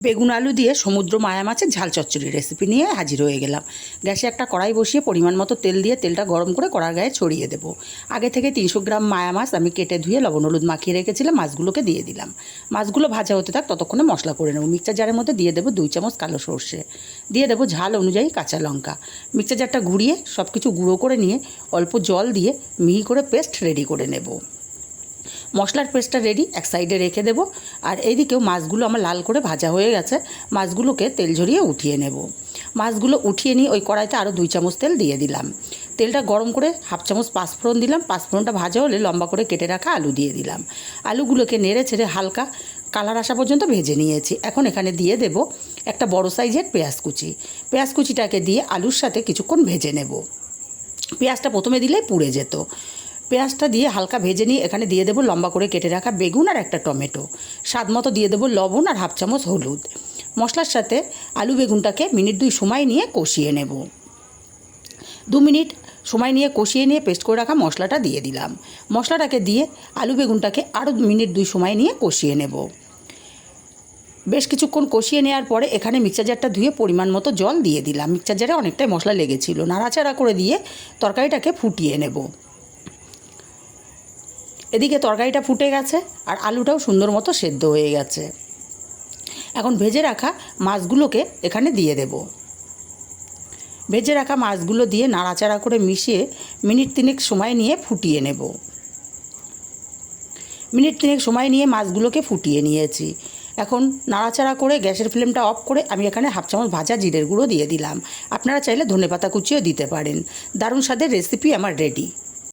বেগুন আলু দিয়ে সমুদ্র মায়া মাছের ঝাল চচ্চড়ি রেসিপি নিয়ে হাজির হয়ে গেলাম। গ্যাসে একটা কড়াই বসিয়ে পরিমাণ মতো তেল দিয়ে তেলটা গরম করে কড়ার গায়ে ছড়িয়ে দেবো। আগে থেকে 300 গ্রাম মায়া মাছ আমি কেটে ধুয়ে লবণ হলুদ মাখিয়ে রেখেছিলাম, মাছগুলোকে দিয়ে দিলাম। মাছগুলো ভাজা হতে থাক, ততক্ষণে মশলা করে নেবো। মিক্সচার জারের মধ্যে দিয়ে দেবো 2 চামচ কালো সর্ষে, দিয়ে দেবো ঝাল অনুযায়ী কাঁচা লঙ্কা। মিক্সচার জারটা ঘুরিয়ে সব কিছু গুঁড়ো করে নিয়ে অল্প জল দিয়ে মিহি করে পেস্ট রেডি করে নেব। মশলার পেস্টটা রেডি, এক সাইডে রেখে দেবো। আর এইদিকেও মাছগুলো আমার লাল করে ভাজা হয়ে গেছে, মাছগুলোকে তেল ঝরিয়ে উঠিয়ে নেব। মাছগুলো উঠিয়ে নিয়ে ওই কড়াইতে আরও 2 চামচ তেল দিয়ে দিলাম। তেলটা গরম করে 1/2 চামচ পাঁচফোড়ন দিলাম। পাঁচফোড়নটা ভাজা হলে লম্বা করে কেটে রাখা আলু দিয়ে দিলাম। আলুগুলোকে নেড়ে ছেড়ে হালকা কালার আসা পর্যন্ত ভেজে নিয়েছি। এখন এখানে দিয়ে দেব একটা বড় সাইজের পেঁয়াজ কুচি। পেঁয়াজ কুচিটাকে দিয়ে আলুর সাথে কিছুক্ষণ ভেজে নেব। পেঁয়াজটা প্রথমে দিলে পুড়ে যেত। পেঁয়াজটা দিয়ে হালকা ভেজে নিয়ে এখানে দিয়ে দেবো লম্বা করে কেটে রাখা বেগুন আর একটা টমেটো। স্বাদ মতো দিয়ে দেবো লবণ আর 1/2 চামচ হলুদ। মশলার সাথে আলু বেগুনটাকে মিনিট 2 সময় নিয়ে কষিয়ে নেব। 2 মিনিট সময় নিয়ে কষিয়ে নিয়ে পেস্ট করে রাখা মশলাটা দিয়ে দিলাম। মশলাটাকে দিয়ে আলু বেগুনটাকে আরও মিনিট 2 সময় নিয়ে কষিয়ে নেব। বেশ কিছুক্ষণ কষিয়ে নেওয়ার পরে এখানে মিক্সচার জারটা ধুয়ে পরিমাণ মতো জল দিয়ে দিলাম। মিক্সচার জারে অনেকটাই মশলা লেগেছিল। নাড়াচাড়া করে দিয়ে তরকারিটাকে ফুটিয়ে নেব। এদিকে তরকারিটা ফুটে গেছে আর আলুটাও সুন্দর মতো সেদ্ধ হয়ে গেছে। এখন ভেজে রাখা মাছগুলোকে এখানে দিয়ে দেব। ভেজে রাখা মাছগুলো দিয়ে নাড়াচাড়া করে মিশিয়ে মিনিট 3 সময় নিয়ে ফুটিয়ে নেব। মিনিট 3 সময় নিয়ে মাছগুলোকে ফুটিয়ে নিয়েছি। এখন নাড়াচাড়া করে গ্যাসের ফ্লেমটা অফ করে আমি এখানে 1/2 চামচ ভাজা জিরের গুঁড়ো দিয়ে দিলাম। আপনারা চাইলে ধনেপাতা কুচিও দিতে পারেন। দারুণ স্বাদের রেসিপি আমার রেডি।